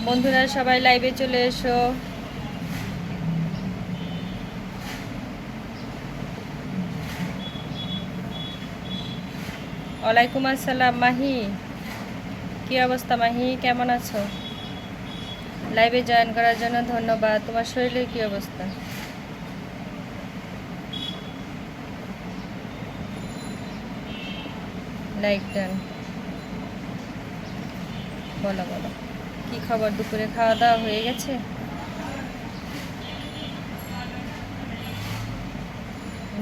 বন্ধুরা সবাই লাইভে চলে এসো। ওয়ালাইকুম আসসালাম মাহি, কি অবস্থা মাহি, কেমন আছো? লাইভে জয়েন করার জন্য ধন্যবাদ। তোমার শরীরের কি অবস্থা? Like done. বলো বলো, কি খবর? দুপুরে খাওয়া দাওয়া হয়ে গেছে?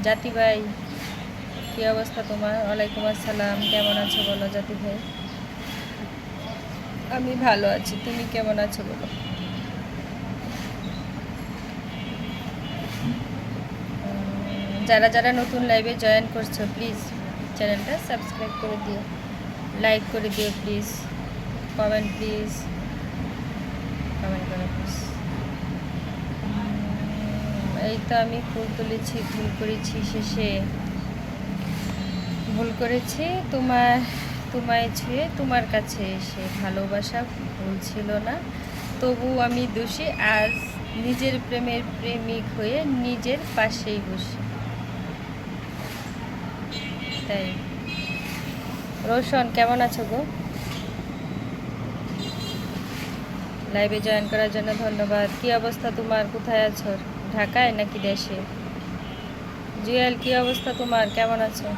জাতি ভাই, কি অবস্থা তোমার? ওয়ালাইকুম আসসালাম, কেমন আছো বলো জাতি ভাই? আমি ভালো আছি, তুমি কেমন আছো বলো? যারা যারা নতুন লাইভে জয়েন করছো প্লিজ চ্যানেলটা সাবস্ক্রাইব করে দিও, লাইক করে দিও প্লিজ, কমেন্ট প্লিজ, কমেন্ট করো প্লিজ। এই তো আমি ফুল তুলেছি, ভুল করেছি, শেষে ভুল করেছি তোমায় ছুঁয়ে তোমার কাছে এসে। ভালোবাসা ভুল ছিল না, তবু আমি দোষী আজ নিজের প্রেমের প্রেমিক হয়ে নিজের পাশেই বসে। তাই রোশন, কেমন আছো গো? লাইভে জয়েন করার জন্য ধন্যবাদ। কি অবস্থা তোমার? কোথায় আছো? ঢাকায় নাকি দেশে? জুয়েল, কি অবস্থা তোমার? কেমন আছো?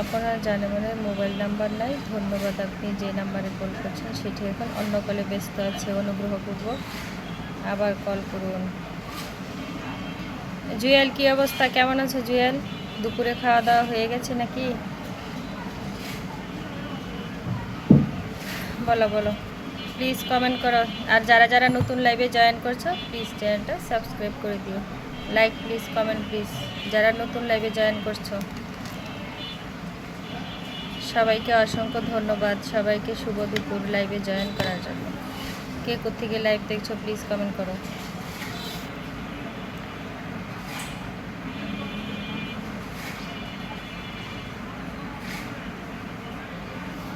আপনার জানে মনে মোবাইল নাম্বার নাই? ধন্যবাদ, আপনি যে নাম্বারে কল করছেন সেটি এখন অন্য কলে ব্যস্ত আছে, অনুগ্রহপূর্বক আবার কল করুন। জুয়েল, কি অবস্থা? কেমন আছো জুয়েল? দুপুরে খাওয়া দাওয়া হয়ে গেছে নাকি? বলো বলো, প্লিজ কমেন্ট করো। আর যারা যারা নতুন লাইভে জয়েন করছো প্লিজ চ্যানেলটা সাবস্ক্রাইব করে দিও, লাইক প্লিজ, কমেন্ট প্লিজ। যারা নতুন লাইভে জয়েন করছো সবাইকে অসংখ্য ধন্যবাদ, সবাইকে শুভ দুপুর লাইভে জয়েন করার জন্য। কে কোত্থেকে লাইভ দেখছো প্লিজ কমেন্ট করো।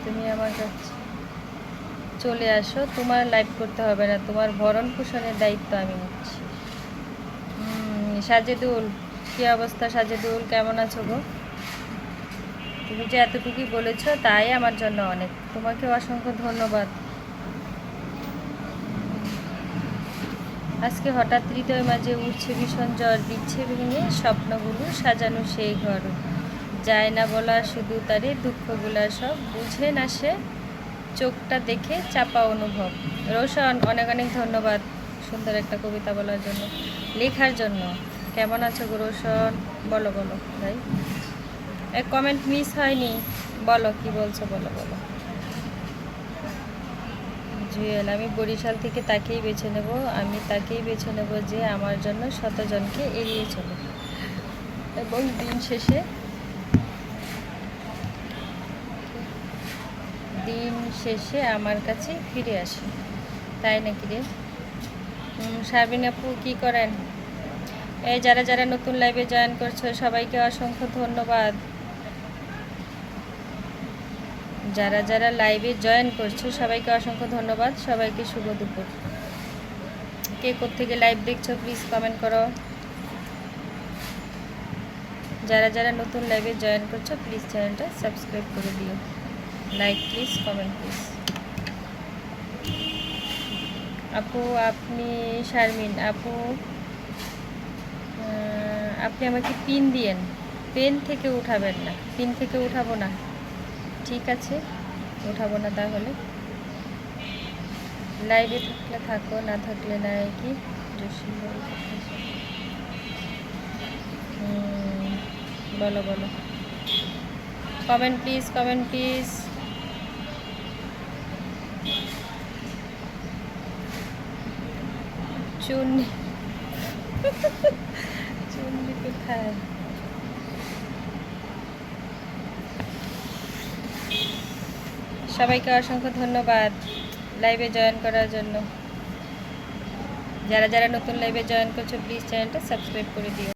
তুমি আমার কাছে চলে আসো, তোমার লাইভ করতে হবে না, তোমার ভরণ পোষণের দায়িত্ব আমি নিচ্ছি। সাজেদুল, কি অবস্থা সাজেদুল? কেমন আছো গো? তুমি যে এতটুকুই বলেছো তাই আমার জন্য অনেক, তোমাকে অসংখ্য ধন্যবাদ। আজকে হঠাৎ হৃদয় মাঝে উঠছে ভীষণ জ্বর, দিচ্ছে ভেঙে স্বপ্নগুলো সাজানো সেই ঘর। যায় না বলা শুধু তারে দুঃখগুলা সব, বুঝে না সে চোখটা দেখে চাপা অনুভব। রোশন, অনেক অনেক ধন্যবাদ সুন্দর একটা কবিতা বলার জন্য, লেখার জন্য। কেমন আছো গো রোশন? বলো বলো ভাই, এক কমেন্ট মিস হয়নি, বলো কি বলছো, বলো বলো। জুয়েল, আমি বরিশাল থেকে তাকেই বেছে নেব, আমি তাকেই বেছে নেব যে আমার জন্য শতজনকে এড়িয়ে চলে এবং দিন শেষে আমার কাছে ফিরে আসে। তাই নাকি রে? শারমিন আপু, কী করেন? এই যারা যারা নতুন লাইভে জয়েন করছো সবাইকে অসংখ্য ধন্যবাদ। যারা যারা লাইভে জয়েন করছো সবাইকে অসংখ্য ধন্যবাদ, সবাইকে শুভ দুপুর। কে কোত্থেকে লাইভ দেখছো প্লিজ কমেন্ট করো। যারা যারা নতুন লাইভে জয়েন করছো প্লিজ চ্যানেলটা সাবস্ক্রাইব করে দিও, লাইক প্লিজ, কমেন্ট প্লিজ। আপু আপনি, শারমিন আপু, আপনি আমাকে পিন দিয়েন, পেন থেকে উঠাবেন না, পিন থেকে উঠাবো না, ঠিক আছে উঠাবো না। তাহলে লাইভে থাকলে থাকো, না থাকলে নাই কি? বলো বলো, কমেন্ট প্লিজ, কমেন্ট প্লিজ। চুন্নি চুন্নি কোথায়? সবাইকে অসংখ্য ধন্যবাদ লাইভে জয়েন করার জন্য। যারা যারা নতুন লাইভে জয়েন করছো প্লিজ চ্যানেলটা সাবস্ক্রাইব করে দিও।